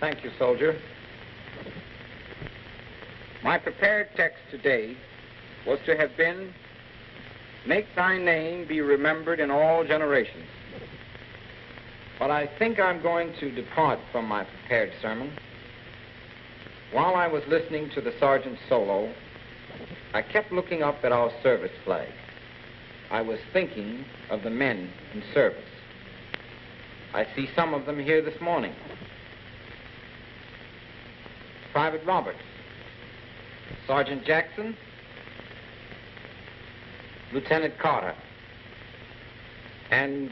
Thank you, soldier. My prepared text today was to have been, "Make thy name be remembered in all generations." But I think I'm going to depart from my prepared sermon. While I was listening to the sergeant's solo, I kept looking up at our service flag. I was thinking of the men in service. I see some of them here this morning. Private Roberts, Sergeant Jackson, Lieutenant Carter, and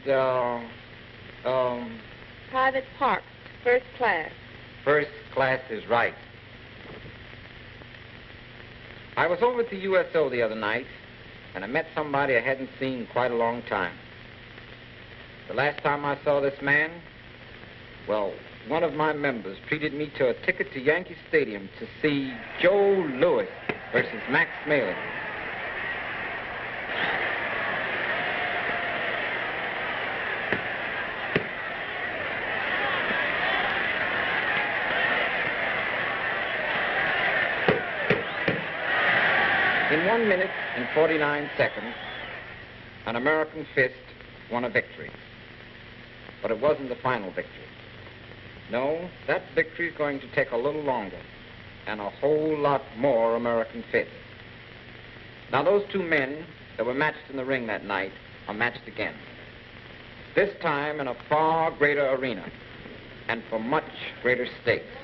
Private Parks, first class. First class is right. I was over at the USO the other night, and I met somebody I hadn't seen in quite a long time. The last time I saw this man, well, one of my members treated me to a ticket to Yankee Stadium to see Joe Louis versus Max Smaley. In 1 minute and 49 seconds, an American fist won a victory. But it wasn't the final victory. No, that victory is going to take a little longer and a whole lot more American fists. Now, those two men that were matched in the ring that night are matched again. This time in a far greater arena and for much greater stakes.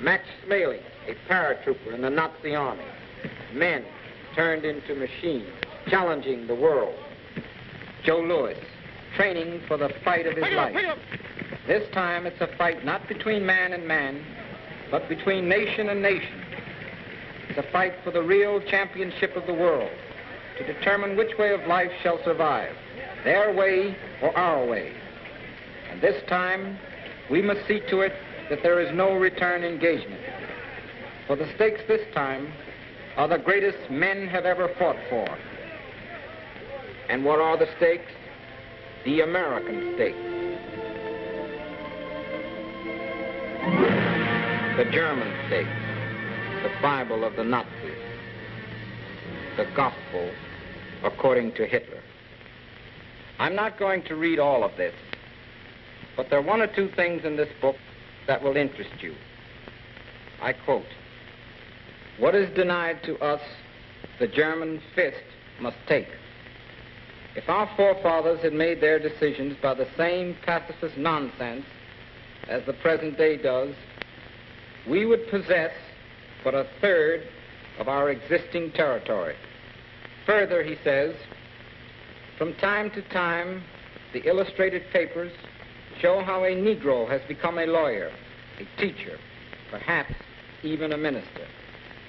Max Smaley, a paratrooper in the Nazi army. Men turned into machines, challenging the world. Joe Louis, training for the fight of his life. This time it's a fight not between man and man, but between nation and nation. It's a fight for the real championship of the world, to determine which way of life shall survive, their way or our way. And this time, we must see to it that there is no return engagement. For the stakes this time are the greatest men have ever fought for. And what are the stakes? The American stakes. The German stakes. The Bible of the Nazis. The gospel according to Hitler. I'm not going to read all of this, but there are one or two things in this book that will interest you. I quote, "What is denied to us, the German fist must take." If our forefathers had made their decisions by the same pacifist nonsense as the present day does, we would possess but a third of our existing territory. Further, he says, from time to time, the illustrated papers show how a Negro has become a lawyer, a teacher, perhaps even a minister.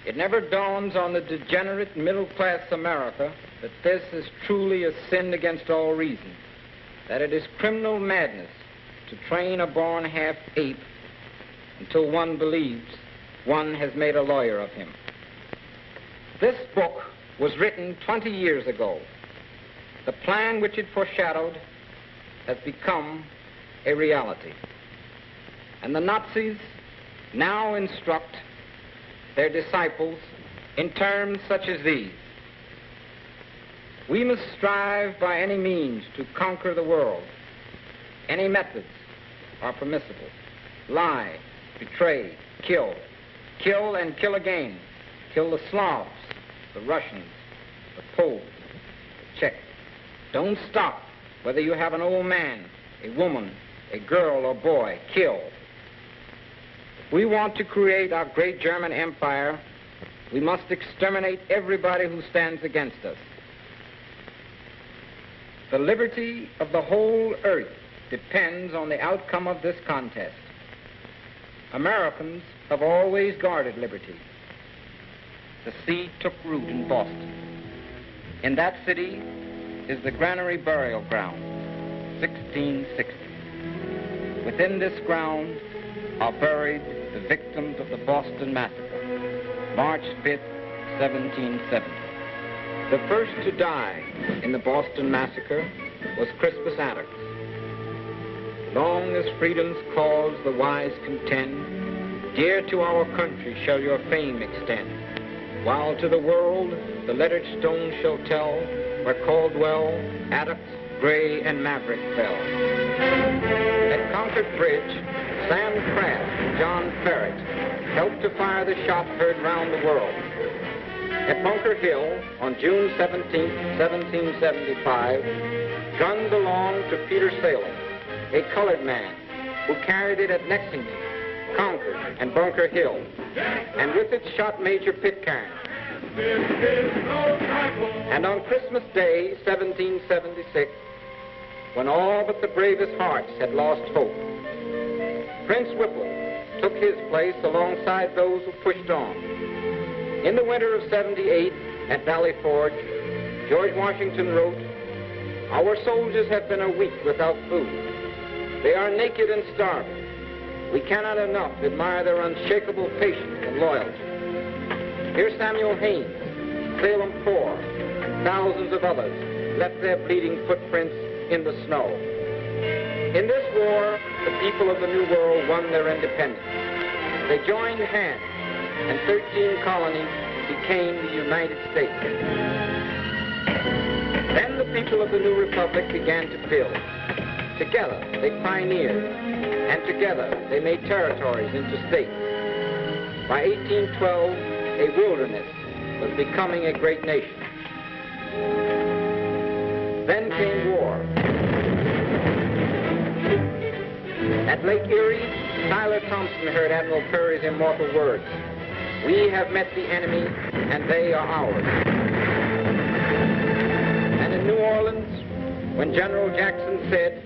It never dawns on the degenerate middle-class America that this is truly a sin against all reason, that it is criminal madness to train a born half-ape until one believes one has made a lawyer of him. This book was written 20 years ago. The plan which it foreshadowed has become a reality. And the Nazis now instruct their disciples in terms such as these. We must strive by any means to conquer the world. Any methods are permissible. Lie, betray, kill. Kill and kill again. Kill the Slavs, the Russians, the Poles, the Czechs. Don't stop, whether you have an old man, a woman, a girl or boy. Kill. If we want to create our great German empire, we must exterminate everybody who stands against us. The liberty of the whole earth depends on the outcome of this contest. Americans have always guarded liberty. The seed took root in Boston. In that city is the Granary Burial Ground, 1660. Within this ground are buried the victims of the Boston Massacre, March 5th, 1770. The first to die in the Boston Massacre was Crispus Attucks. long as freedom's cause the wise contend, dear to our country shall your fame extend, while to the world the lettered stone shall tell where Caldwell, Adams, Gray, and Maverick fell. At Concord Bridge, Sam Craft and John Ferret helped to fire the shot heard round the world. At Bunker Hill, on June 17, 1775, guns belonged to Peter Salem, a colored man who carried it at Lexington, Concord, and Bunker Hill, and with it shot Major Pitcairn. And on Christmas Day, 1776, when all but the bravest hearts had lost hope, Prince Whipple took his place alongside those who pushed on. In the winter of 78, at Valley Forge, George Washington wrote, "Our soldiers have been a week without food. They are naked and starving. We cannot enough admire their unshakable patience and loyalty." Here Samuel Haynes, Salem Corps, and thousands of others left their bleeding footprints in the snow. In this war, the people of the New World won their independence. They joined hands, and 13 colonies became the United States. Then the people of the new republic began to build. Together, they pioneered, and together they made territories into states. By 1812, a wilderness was becoming a great nation. Then came war. At Lake Erie, Tyler Thompson heard Admiral Peary's immortal words, "We have met the enemy, and they are ours." And in New Orleans, when General Jackson said,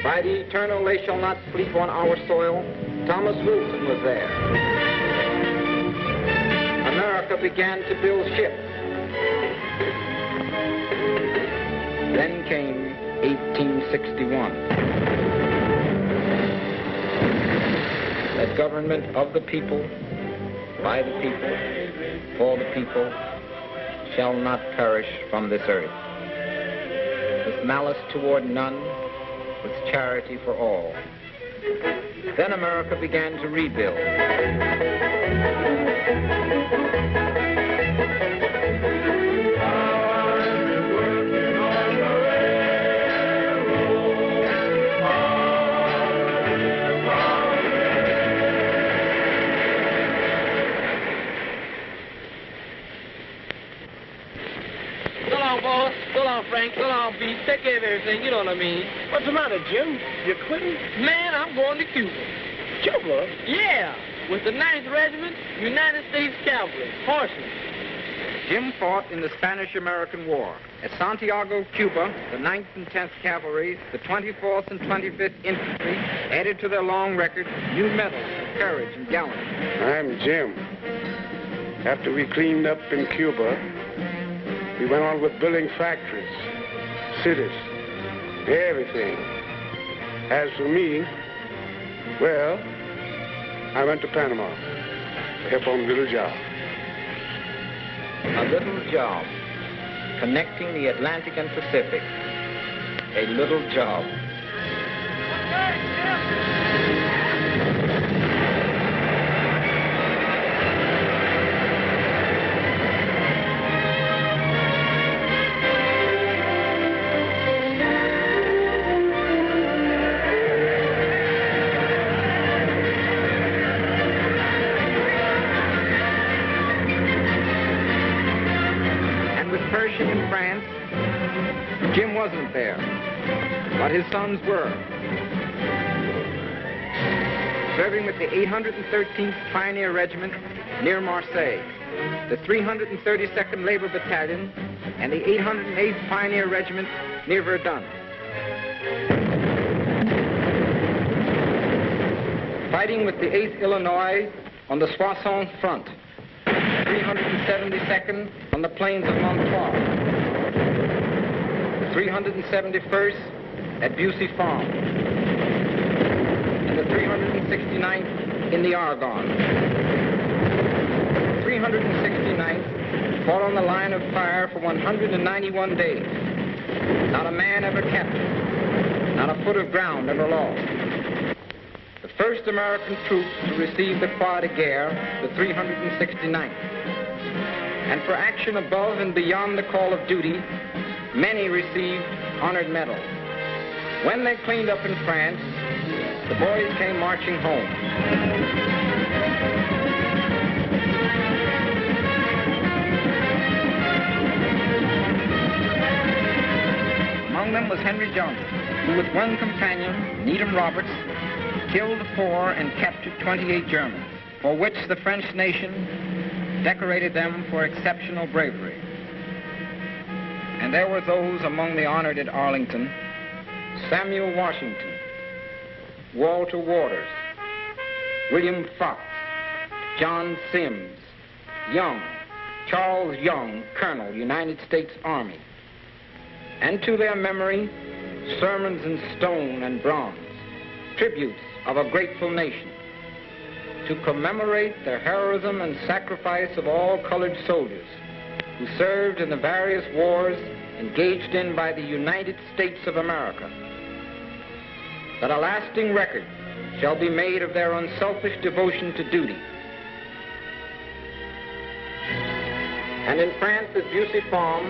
"By the eternal they shall not sleep on our soil," Thomas Wilson was there. America began to build ships. Then came 1861. The government of the people, by the people, for the people, shall not perish from this earth. With malice toward none, with charity for all. Then America began to rebuild. So long, Frank. So long, Pete. Take care of everything. You know what I mean. What's the matter, Jim? You quitting? Man, I'm going to Cuba. Cuba? Yeah, with the 9th Regiment, United States Cavalry, horsemen. Jim fought in the Spanish-American War. At Santiago, Cuba, the 9th and 10th Cavalry, the 24th and 25th Infantry added to their long record new medals for courage and gallantry. I'm Jim. After we cleaned up in Cuba, we went on with building factories, cities, everything. As for me, well, I went to Panama to help on a little job. A little job, connecting the Atlantic and Pacific. A little job. In France, Jim wasn't there, but his sons were. Serving with the 813th Pioneer Regiment near Marseille, the 332nd Labor Battalion, and the 808th Pioneer Regiment near Verdun. Fighting with the 8th Illinois on the Soissons front, 372nd on the plains of Montois, 371st at Busey Farm, and the 369th in the Argonne. 369th fought on the line of fire for 191 days. Not a man ever captured, not a foot of ground ever lost. The first American troops to receive the Croix de Guerre, the 369th. And for action above and beyond the call of duty, many received honored medals. When they cleaned up in France, the boys came marching home. Among them was Henry Johnson, who with one companion, Needham Roberts, killed 4 and captured 28 Germans, for which the French nation decorated them for exceptional bravery. And there were those among the honored at Arlington: Samuel Washington, Walter Waters, William Fox, John Sims, Young, Charles Young, Colonel, United States Army. And to their memory, sermons in stone and bronze, tributes of a grateful nation, to commemorate the heroism and sacrifice of all colored soldiers who served in the various wars engaged in by the United States of America, that a lasting record shall be made of their unselfish devotion to duty. And in France at Bussy-Farm,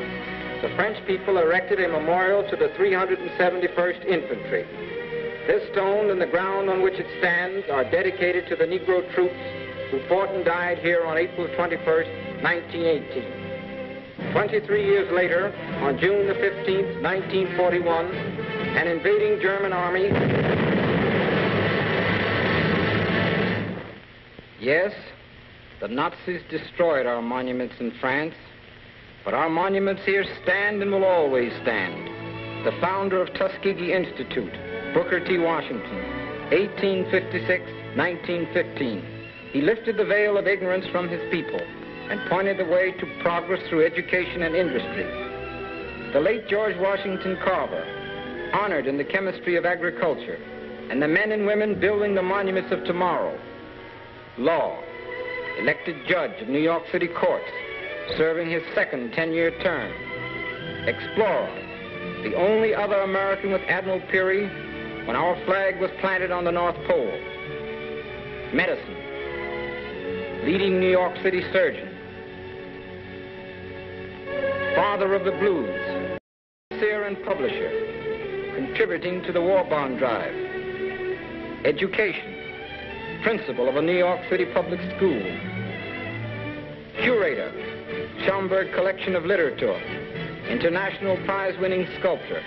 the French people erected a memorial to the 371st Infantry. This stone and the ground on which it stands are dedicated to the Negro troops who fought and died here on April 21st, 1918. 23 years later, on June the 15th, 1941, an invading German army... Yes, the Nazis destroyed our monuments in France, but our monuments here stand and will always stand. The founder of Tuskegee Institute, Booker T. Washington, 1856-1915. He lifted the veil of ignorance from his people and pointed the way to progress through education and industry. The late George Washington Carver, honored in the chemistry of agriculture, and the men and women building the monuments of tomorrow. Law, elected judge of New York City courts, serving his second 10-year term. Explorer, the only other American with Admiral Peary when our flag was planted on the North Pole. Medicine, leading New York City surgeon. Father of the blues, seer and publisher, contributing to the war bond drive. Education, principal of a New York City public school. Curator, Schomburg Collection of Literature, international prize-winning sculptor.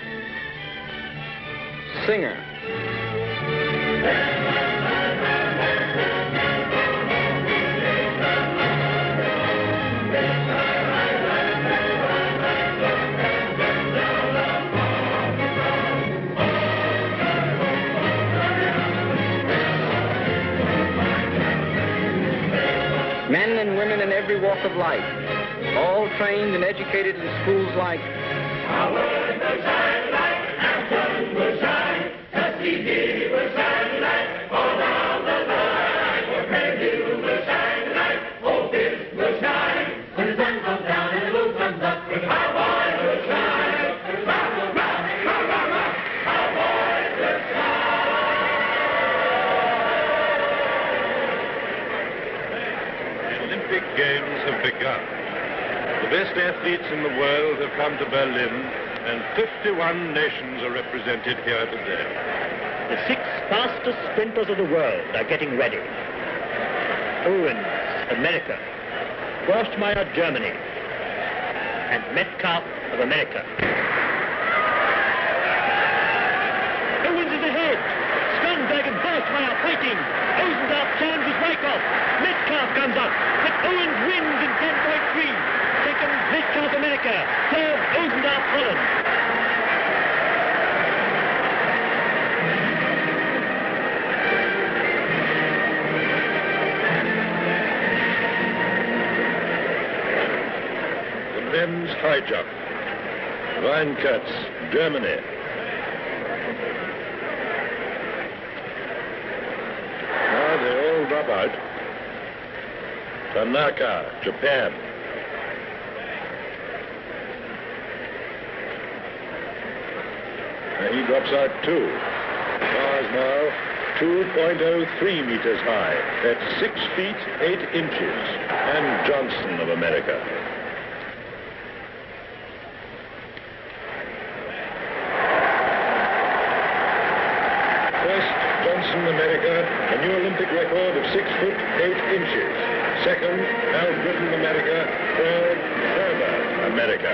Singer. Men and women in every walk of life, all trained and educated in schools like Howard will shine light, Hampton will shine, Tuskegee will shine light, all down the line. For Fairview will shine light, Oak Ridge will shine. When the sun comes down and the moon comes up, our boys will shine. Rock, rock, rock, rock, rock, rock, our boys will shine. The Olympic Games have begun. The best athletes in the world have come to Berlin, and 51 nations are represented here today. The 6 fastest sprinters of the world are getting ready. Owens, America. Forstmeyer, Germany. And Metcalf of America. Owens is ahead. Skonberg and Forstmeyer fighting. Osendorf challenges Wyckoff. Metcalf comes up, but Owens wins in 10.3. Second, Metcalf America. Third, Osendorf Holland. The men's high jump. Reinkertz, Germany. Now they all drop out. Tanaka, Japan. He drops out too. The car is now 2.03 meters high. That's 6 feet 8 inches. And Johnson of America. First, Johnson, America, a new Olympic record of 6 foot 8 inches. Second, Al Britain, America. Third, Ferber, America.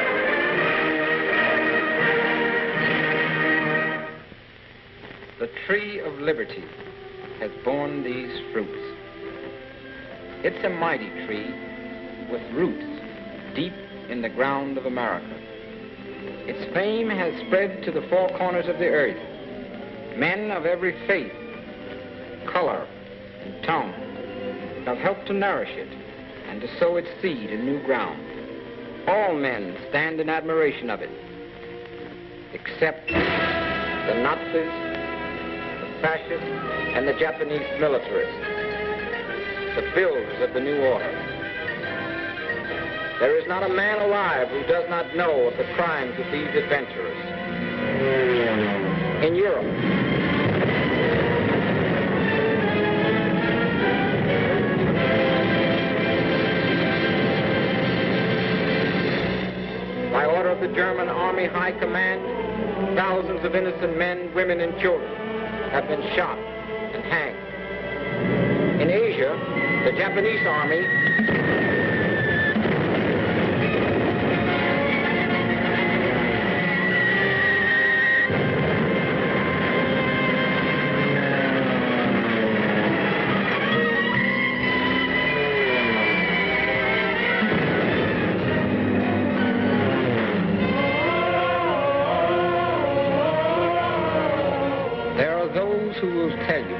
The tree of liberty has borne these fruits. It's a mighty tree with roots deep in the ground of America. Its fame has spread to the four corners of the earth. Men of every faith, color, and tongue have helped to nourish it and to sow its seed in new ground. All men stand in admiration of it, except the Nazis, fascists, and the Japanese militarists, the builders of the new order. There is not a man alive who does not know of the crimes of these adventurers. In Europe, by order of the German Army High Command, thousands of innocent men, women, and children have been shot and hanged. In Asia, the Japanese army who will tell you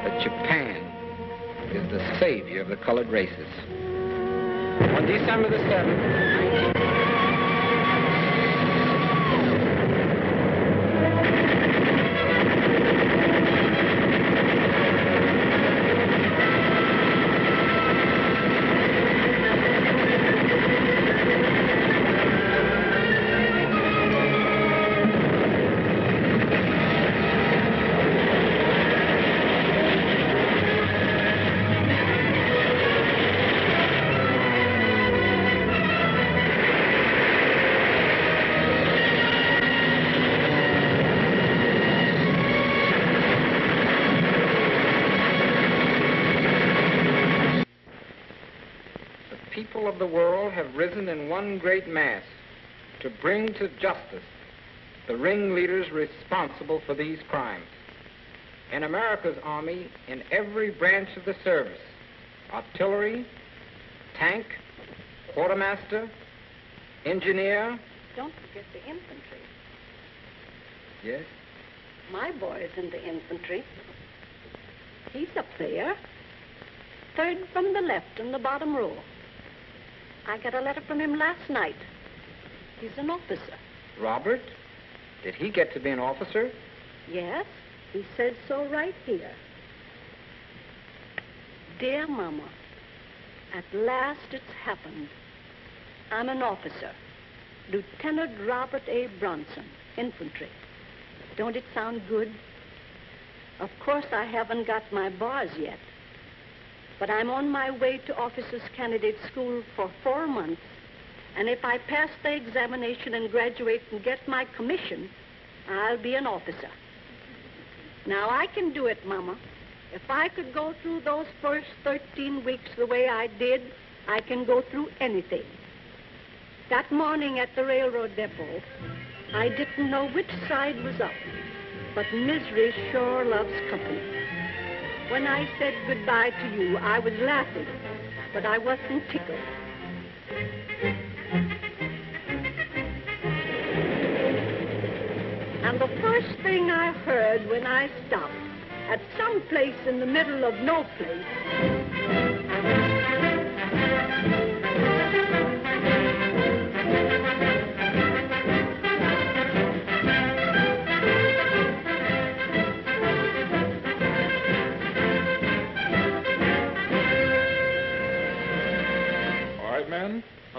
that Japan is the savior of the colored races. On December the 7th, of the world have risen in one great mass to bring to justice the ringleaders responsible for these crimes. In America's army, in every branch of the service, artillery, tank, quartermaster, engineer. Don't forget the infantry. Yes? My boy is in the infantry. He's up there, third from the left in the bottom row. I got a letter from him last night. He's an officer. Robert? Did he get to be an officer? Yes, he says so right here. Dear Mama, at last it's happened. I'm an officer. Lieutenant Robert A. Bronson, infantry. Don't it sound good? Of course, I haven't got my bars yet. But I'm on my way to officers' candidate school for 4 months. And if I pass the examination and graduate and get my commission, I'll be an officer. Now, I can do it, Mama. If I could go through those first 13 weeks the way I did, I can go through anything. That morning at the railroad depot, I didn't know which side was up. But misery sure loves company. When I said goodbye to you, I was laughing, but I wasn't tickled. And the first thing I heard when I stopped at some place in the middle of no place,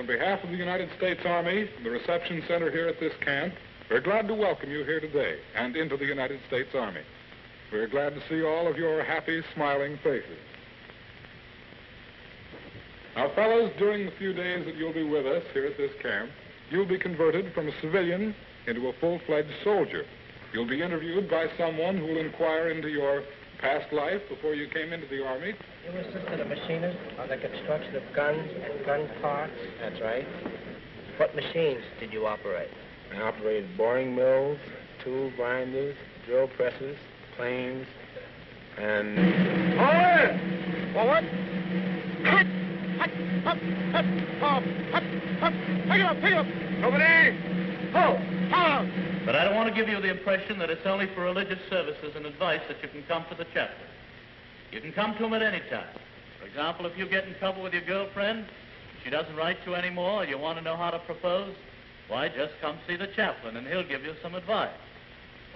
On behalf of the United States Army, the reception center here at this camp, We're glad to welcome you here today and into the United States Army. We're glad to see all of your happy, smiling faces. Now, fellows, during the few days that you'll be with us here at this camp, you'll be converted from a civilian into a full-fledged soldier. You'll be interviewed by someone who will inquire into your past life before you came into the Army. You assisted a machinist on the construction of guns and gun parts? That's right. What machines did you operate? I operated boring mills, tool grinders, drill presses, planes, and... Forward! Forward! Hut! Hut! Up! Up! Up! Up! Up! Pick it up! Pick it up! Nobody! Ho! Ho! But I don't want to give you the impression that it's only for religious services and advice that you can come to the chaplain. You can come to him at any time. For example, if you get in trouble with your girlfriend, she doesn't write you anymore, you want to know how to propose, why, just come see the chaplain and he'll give you some advice.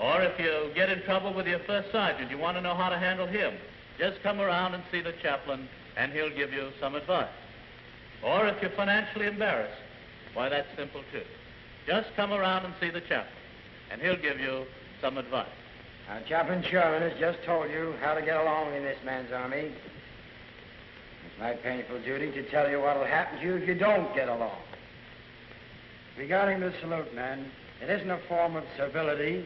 Or if you get in trouble with your first sergeant, you want to know how to handle him, just come around and see the chaplain and he'll give you some advice. Or if you're financially embarrassed, why, that's simple too. Just come around and see the chaplain and he'll give you some advice. Now, Chaplain Sherman has just told you how to get along in this man's army. It's my painful duty to tell you what will happen to you if you don't get along. Regarding the salute, man, it isn't a form of servility.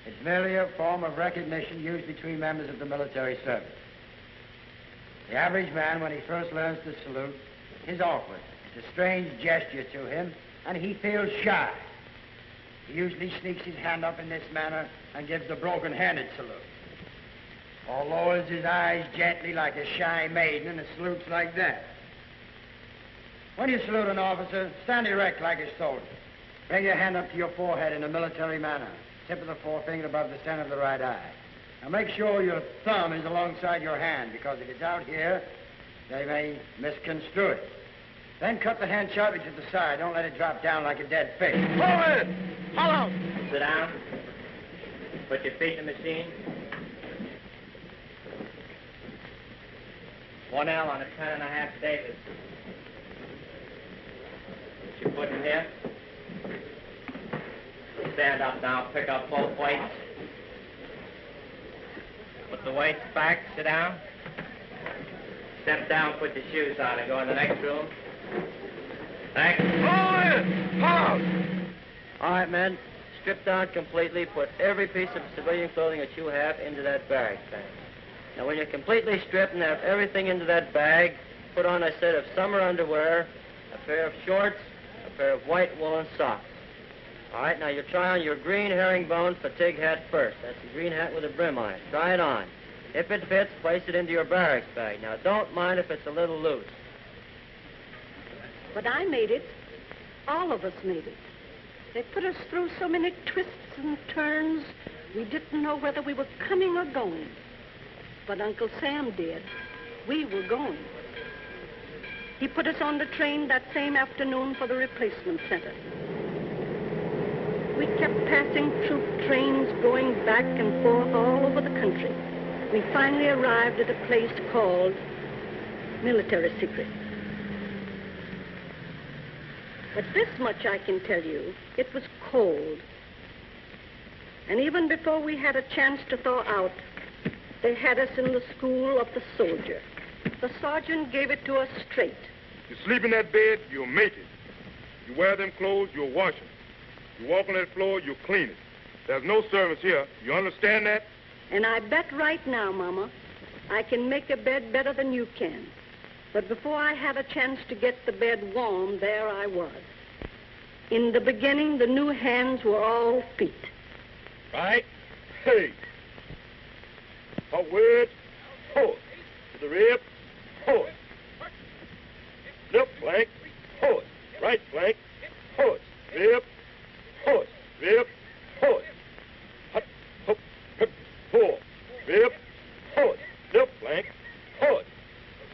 It's merely a form of recognition used between members of the military service. The average man, when he first learns to salute, is awkward. It's a strange gesture to him, and he feels shy. He usually sneaks his hand up in this manner and gives the broken-handed salute, or lowers his eyes gently like a shy maiden and salutes like that. When you salute an officer, stand erect like a soldier. Bring your hand up to your forehead in a military manner, tip of the forefinger above the center of the right eye. Now make sure your thumb is alongside your hand, because if it's out here, they may misconstrue it. Then cut the hand sharply to the side. Don't let it drop down like a dead fish. Forward! Follow! Sit down. Put your feet in the machine. 1L on a 10.5 Davis. Put your foot in here. Stand up now. Pick up both weights. Put the weights back. Sit down. Step down. Put your shoes on and go in the next room. Thanks. Forward! Follow! All right, men. Strip down completely. Put every piece of civilian clothing that you have into that bag. Thanks. Now, when you're completely stripped and have everything into that bag, put on a set of summer underwear, a pair of shorts, a pair of white woolen socks. All right, now you try on your green herringbone fatigue hat first. That's the green hat with a brim on it. Try it on. If it fits, place it into your barracks bag. Now, don't mind if it's a little loose. But I made it. All of us made it. They put us through so many twists and turns, we didn't know whether we were coming or going. But Uncle Sam did. We were going. He put us on the train that same afternoon for the replacement center. We kept passing troop trains going back and forth all over the country. We finally arrived at a place called Military Secret. But this much I can tell you, it was cold. And even before we had a chance to thaw out, they had us in the school of the soldier. The sergeant gave it to us straight. You sleep in that bed, you'll make it. You wear them clothes, you'll wash them. You walk on that floor, you'll clean it. There's no servants here. You understand that? And I bet right now, Mama, I can make a bed better than you can. But before I had a chance to get the bed warm, there I was. In the beginning, the new hands were all feet. Right? Hey. Forward. Forward. To the rib. Forward. Left flank. Forward. Right flank. Forward. Rib. Forward. Rib. Forward. Hut. Hook. Hip. Forward. Rib. Forward. Left flank. Forward.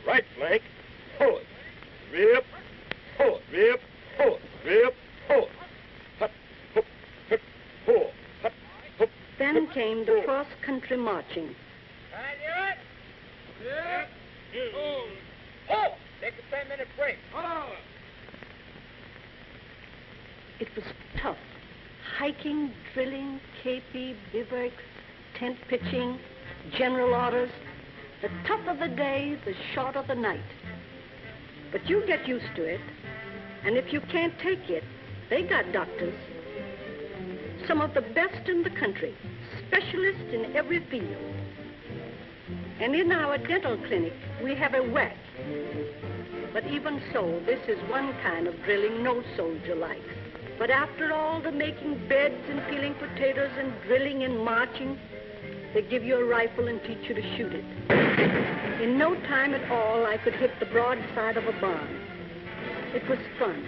Right flank, forward, rib, forward, rib, forward, rib, forward, hut, hook, hip, forward, hut, hook. Then came the cross-country marching. Oh! Take a 10-minute break. It was tough, hiking, drilling, KP, bivouacs, tent pitching, general orders. The tougher the day, the shorter the night. But you get used to it, and if you can't take it, they got doctors. Some of the best in the country, specialists in every field. And in our dental clinic, we have a whack. But even so, this is one kind of drilling no soldier likes. But after all the making beds and peeling potatoes and drilling and marching, they give you a rifle and teach you to shoot it. In no time at all, I could hit the broadside of a barn. It was fun.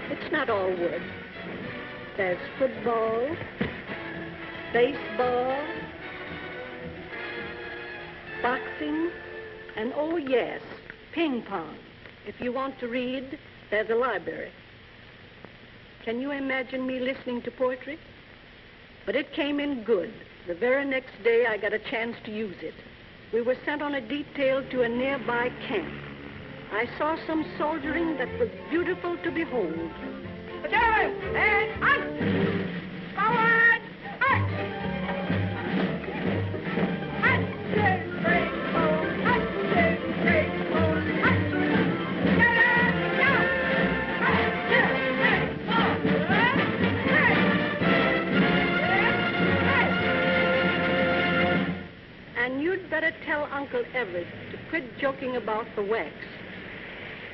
It's not all wood. There's football, baseball, boxing, and oh yes, ping pong. If you want to read, there's a library. Can you imagine me listening to poetry? But it came in good. The very next day, I got a chance to use it. We were sent on a detail to a nearby camp. I saw some soldiering that was beautiful to behold. And on! Forward! And you'd better tell Uncle Everett to quit joking about the wax.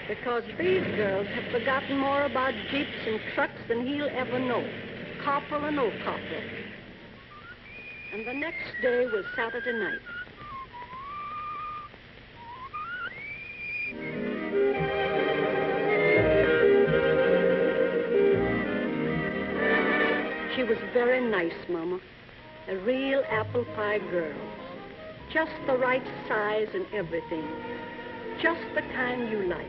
Because these girls have forgotten more about jeeps and trucks than he'll ever know, corporal or no corporal. And the next day was Saturday night. She was very nice, Mama. A real apple pie girl. Just the right size and everything. Just the kind you like.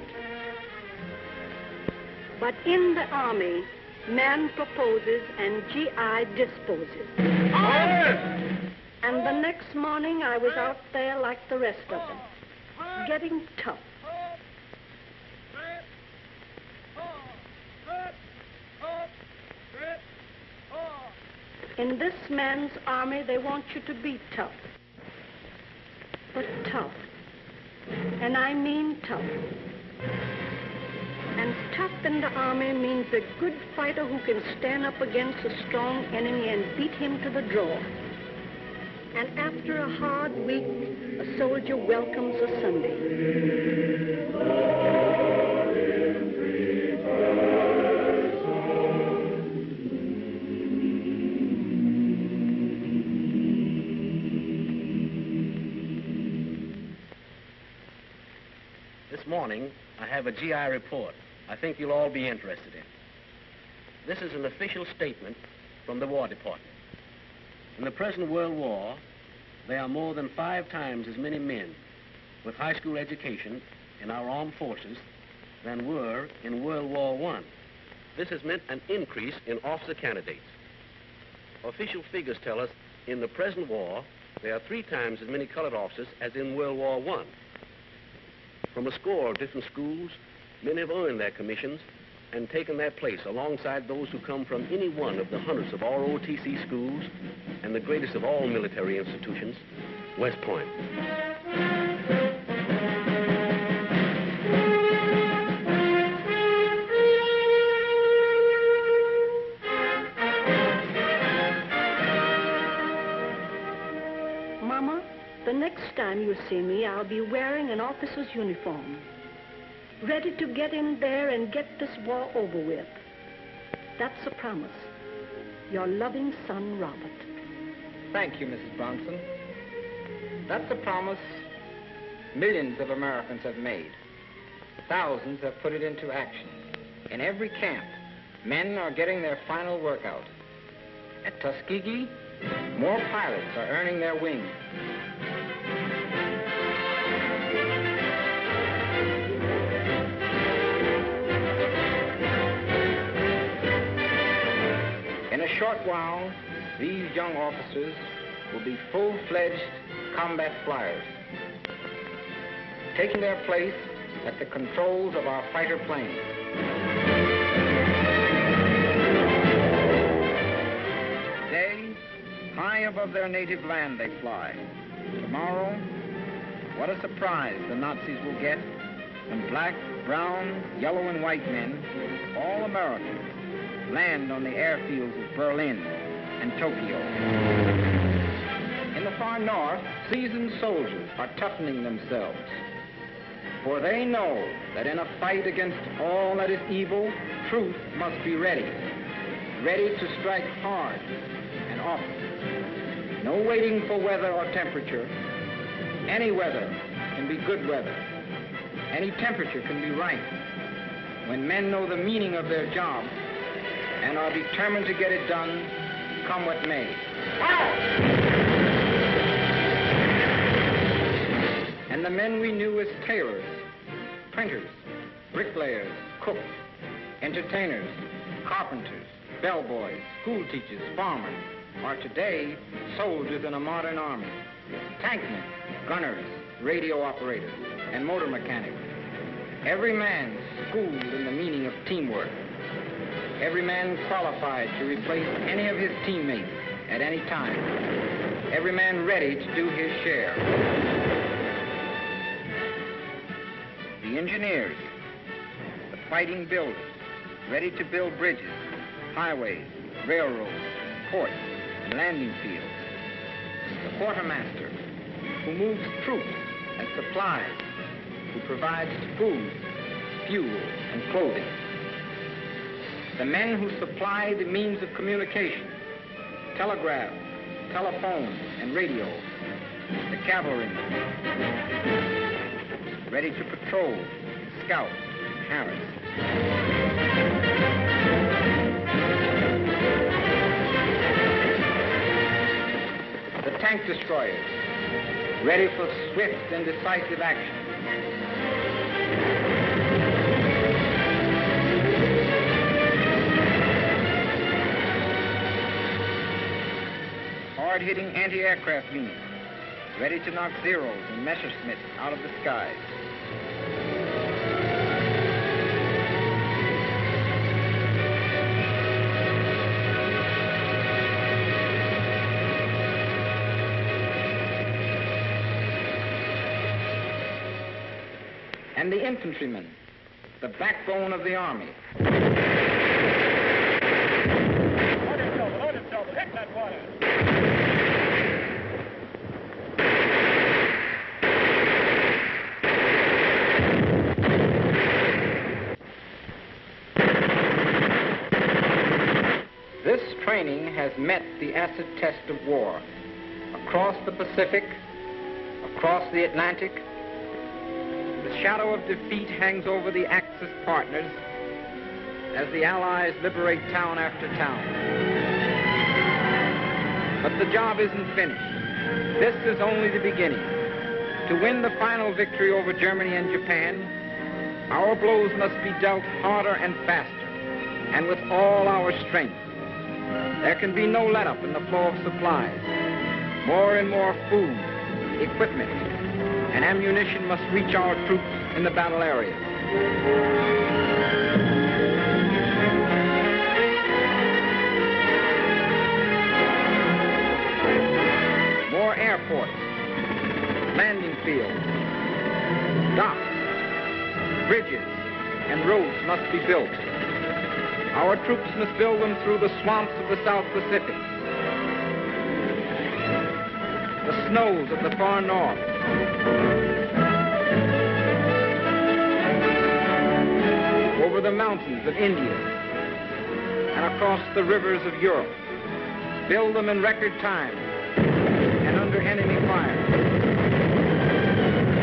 But in the Army, man proposes and GI disposes. And the next morning, I was out there like the rest of them, getting tough. In this man's army, they want you to be tough. But tough. And I mean tough. And tough in the army means a good fighter who can stand up against a strong enemy and beat him to the draw. And after a hard week, a soldier welcomes a Sunday. This morning, I have a GI report I think you'll all be interested in. This is an official statement from the War Department. In the present World War, there are more than 5 times as many men with high school education in our armed forces than were in World War I. This has meant an increase in officer candidates. Official figures tell us in the present war, there are 3 times as many colored officers as in World War I. From a score of different schools, men have earned their commissions and taken their place alongside those who come from any one of the hundreds of ROTC schools and the greatest of all military institutions, West Point. Mama, the next time you see me, I'll be wearing an officer's uniform. Ready to get in there and get this war over with. That's a promise. Your loving son, Robert. Thank you, Mrs. Bronson. That's a promise millions of Americans have made. Thousands have put it into action. In every camp, men are getting their final workout. At Tuskegee, more pilots are earning their wings. In a short while, these young officers will be full-fledged combat flyers, taking their place at the controls of our fighter planes. above their native land they fly. Tomorrow, what a surprise the Nazis will get when black, brown, yellow, and white men, all Americans, land on the airfields of Berlin and Tokyo. In the far north, seasoned soldiers are toughening themselves, for they know that in a fight against all that is evil, truth must be ready to strike hard and often. No waiting for weather or temperature. Any weather can be good weather. Any temperature can be right. When men know the meaning of their job and are determined to get it done, come what may. And the men we knew as tailors, printers, bricklayers, cooks, entertainers, carpenters, bellboys, school teachers, farmers, are today soldiers in a modern army. Tankmen, gunners, radio operators, and motor mechanics. Every man schooled in the meaning of teamwork. Every man qualified to replace any of his teammates at any time. Every man ready to do his share. The engineers, the fighting builders, ready to build bridges, highways, railroads, ports, and landing fields. The quartermaster, who moves troops and supplies, who provides food, fuel, and clothing. The men who supply the means of communication, telegraph, telephone, and radio. The cavalrymen, ready to patrol, scout, and harass. The tank destroyers, ready for swift and decisive action. Hard-hitting anti-aircraft units, ready to knock Zeros and Messerschmitts out of the skies. And the infantrymen, the backbone of the army. Hold himself, hit that water. This training has met the acid test of war. Across the Pacific, across the Atlantic, the shadow of defeat hangs over the Axis partners as the Allies liberate town after town. But the job isn't finished. This is only the beginning. To win the final victory over Germany and Japan, our blows must be dealt harder and faster, and with all our strength. There can be no let-up in the flow of supplies. More and more food, equipment, and ammunition must reach our troops in the battle areas. More airports, landing fields, docks, bridges, and roads must be built. Our troops must build them through the swamps of the South Pacific, the snows of the far north, over the mountains of India, and across the rivers of Europe. Build them in record time and under enemy fire.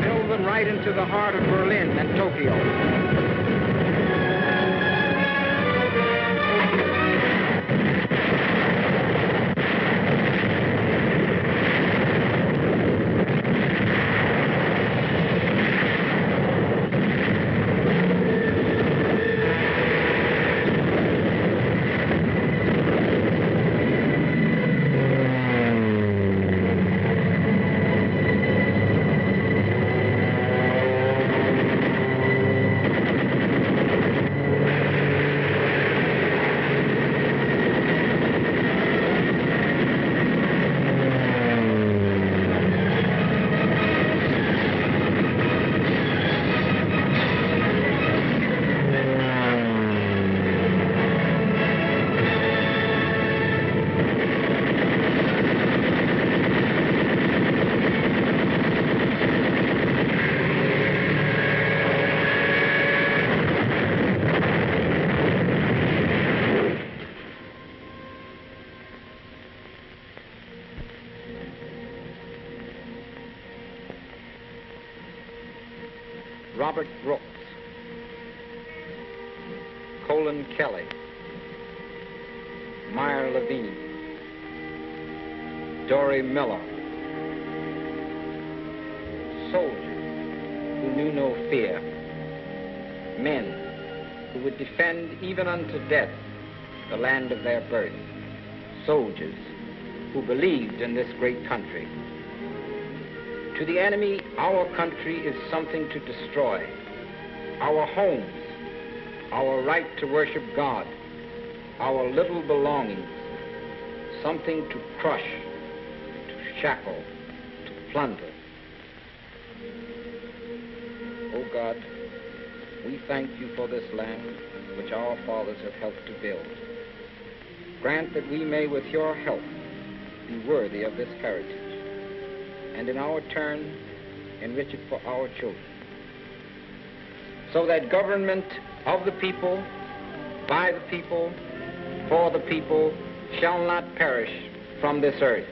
Build them right into the heart of Berlin and Tokyo. Robert Brooks, Colin Kelly, Meyer Levine, Dory Miller, soldiers who knew no fear, men who would defend even unto death the land of their birth, soldiers who believed in this great country. To the enemy, our country is something to destroy. Our homes, our right to worship God, our little belongings, something to crush, to shackle, to plunder. Oh God, we thank you for this land which our fathers have helped to build. Grant that we may, with your help, be worthy of this heritage, and in our turn, enrich it for our children, so that government of the people, by the people, for the people, shall not perish from this earth.